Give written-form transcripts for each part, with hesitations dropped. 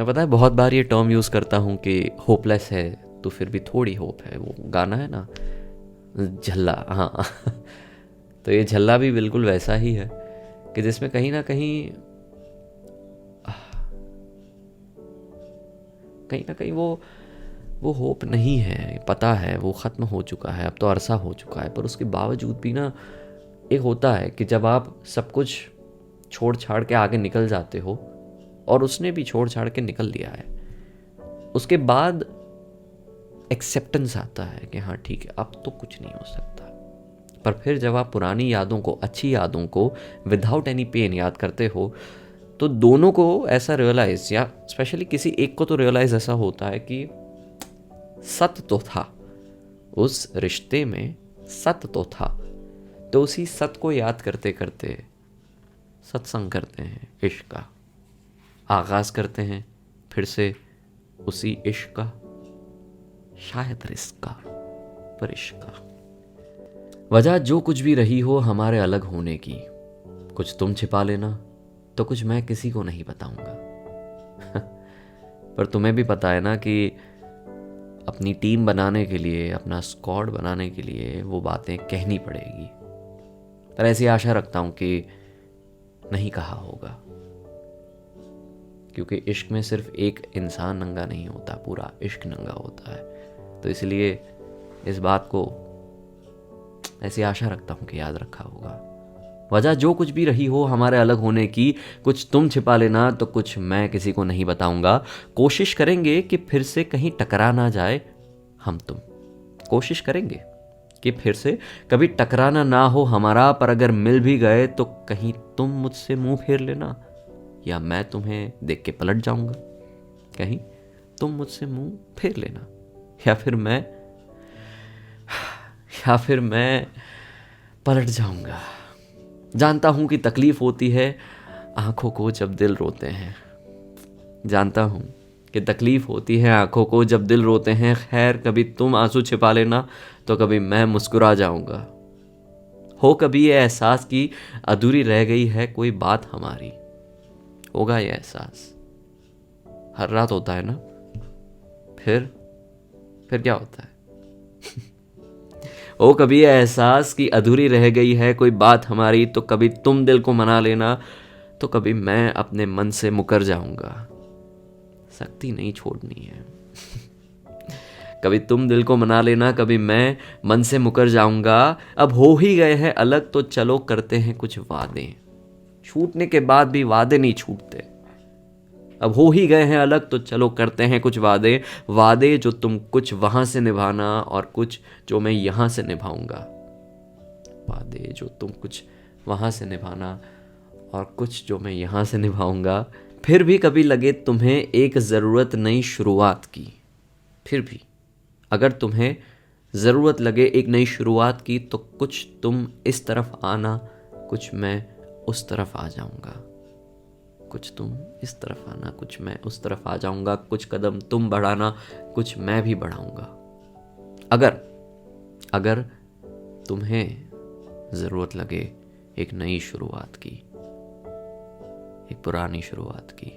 मैं पता है बहुत बार ये टर्म यूज़ करता हूँ कि होपलेस है तो फिर भी थोड़ी होप है, वो गाना है ना झल्ला, हाँ। तो ये झल्ला भी बिल्कुल वैसा ही है कि जिसमें कहीं ना कहीं वो होप नहीं है, पता है वो ख़त्म हो चुका है, अब तो अरसा हो चुका है, पर उसके बावजूद भी ना एक होता है कि जब आप सब कुछ छोड़ छाड़ के आगे निकल जाते हो, और उसने भी छोड़ छाड़ के निकल दिया है, उसके बाद एक्सेप्टेंस आता है कि हाँ ठीक है अब तो कुछ नहीं हो सकता। पर फिर जब आप पुरानी यादों को, अच्छी यादों को विदाउट एनी पेन याद करते हो, तो दोनों को ऐसा रियलाइज, या स्पेशली किसी एक को तो रियलाइज ऐसा होता है कि सत्य तो था उस रिश्ते में, सत्य तो था। तो उसी सत्य को याद करते करते सत्संग करते हैं, इश्क का आगाज करते हैं फिर से, उसी इश्क का, शायद रिस्क का, पर इश्क का। वजह जो कुछ भी रही हो हमारे अलग होने की, कुछ तुम छिपा लेना तो कुछ मैं किसी को नहीं बताऊंगा। पर तुम्हें भी पता है ना कि अपनी टीम बनाने के लिए, अपना स्क्वाड बनाने के लिए वो बातें कहनी पड़ेगी। पर ऐसी आशा रखता हूं कि नहीं कहा होगा, क्योंकि इश्क में सिर्फ एक इंसान नंगा नहीं होता, पूरा इश्क नंगा होता है। तो इसलिए इस बात को ऐसी आशा रखता हूं कि याद रखा होगा। वजह जो कुछ भी रही हो हमारे अलग होने की, कुछ तुम छिपा लेना तो कुछ मैं किसी को नहीं बताऊंगा। कोशिश करेंगे कि फिर से कहीं टकरा ना जाए हम तुम, कोशिश करेंगे कि फिर से कभी टकराना ना हो हमारा, पर अगर मिल भी गए तो कहीं तुम मुझसे मुंह फेर लेना, या मैं तुम्हें देख के पलट जाऊंगा, कहीं तुम मुझसे मुंह फेर लेना, या फिर मैं पलट जाऊंगा। जानता हूं कि तकलीफ होती है आंखों को जब दिल रोते हैं, जानता हूं कि तकलीफ होती है आंखों को जब दिल रोते हैं। खैर कभी तुम आंसू छिपा लेना तो कभी मैं मुस्कुरा जाऊंगा। हो कभी ये एहसास कि अधूरी रह गई है कोई बात हमारी, होगा ये एहसास हर रात होता है ना, फिर क्या होता है। ओ कभी ये एहसास कि अधूरी रह गई है कोई बात हमारी, तो कभी तुम दिल को मना लेना तो कभी मैं अपने मन से मुकर जाऊंगा। सख्ती नहीं छोड़नी है। कभी तुम दिल को मना लेना, कभी मैं मन से मुकर जाऊंगा। अब हो ही गए हैं अलग तो चलो करते हैं कुछ वादे, छूटने के बाद भी वादे नहीं छूटते। अब हो ही गए हैं अलग तो चलो करते हैं कुछ वादे, वादे जो तुम कुछ वहां से निभाना और कुछ जो मैं यहां से निभाऊंगा। वादे जो तुम कुछ वहां से निभाना और कुछ जो मैं यहां से निभाऊंगा। फिर भी कभी लगे तुम्हें एक ज़रूरत नई शुरुआत की, फिर भी अगर तुम्हें ज़रूरत लगे एक नई शुरुआत की, तो कुछ तुम इस तरफ आना, कुछ मैं उस तरफ आ जाऊंगा। कुछ तुम इस तरफ आना, कुछ मैं उस तरफ आ जाऊंगा। कुछ कदम तुम बढ़ाना, कुछ मैं भी बढ़ाऊंगा। अगर तुम्हें ज़रूरत लगे एक नई शुरुआत की, एक पुरानी शुरुआत की,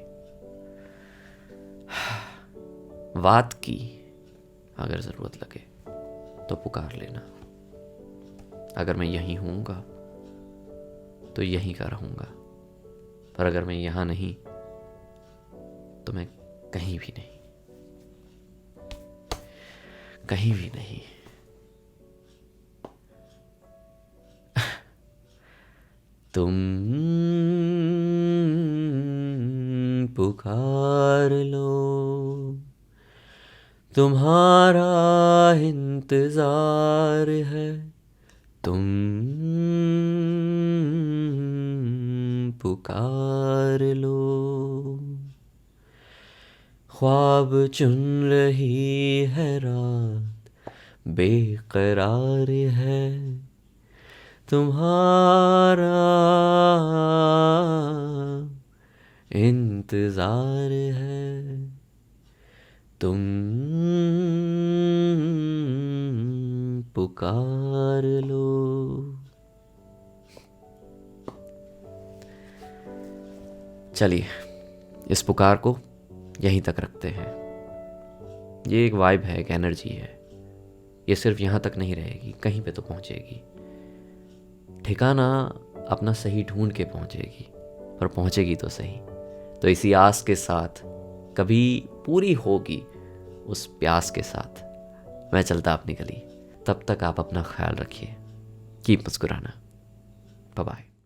बात की, अगर ज़रूरत लगे तो पुकार लेना। अगर मैं यहीं हूँगा तो यहीं का रहूँगा, पर अगर मैं यहाँ नहीं तो मैं कहीं भी नहीं, कहीं भी नहीं। तुम पुकार लो, तुम्हारा इंतजार है। तुम पुकार लो, ख्वाब चुन रही है रात, बेकरार है तुम्हारा इंतजार है। तुम पुकार लो। चलिए इस पुकार को यहीं तक रखते हैं। ये एक वाइब है, एक एनर्जी है। ये सिर्फ यहाँ तक नहीं रहेगी, कहीं पे तो पहुँचेगी। ठिकाना अपना सही ढूंढ के पहुँचेगी, पर पहुँचेगी तो सही। तो इसी आस के साथ कभी पूरी होगी उस प्यास के साथ मैं चलता अपनी गली। तब तक आप अपना ख्याल रखिए। कीप मुस्कुराना। Bye bye.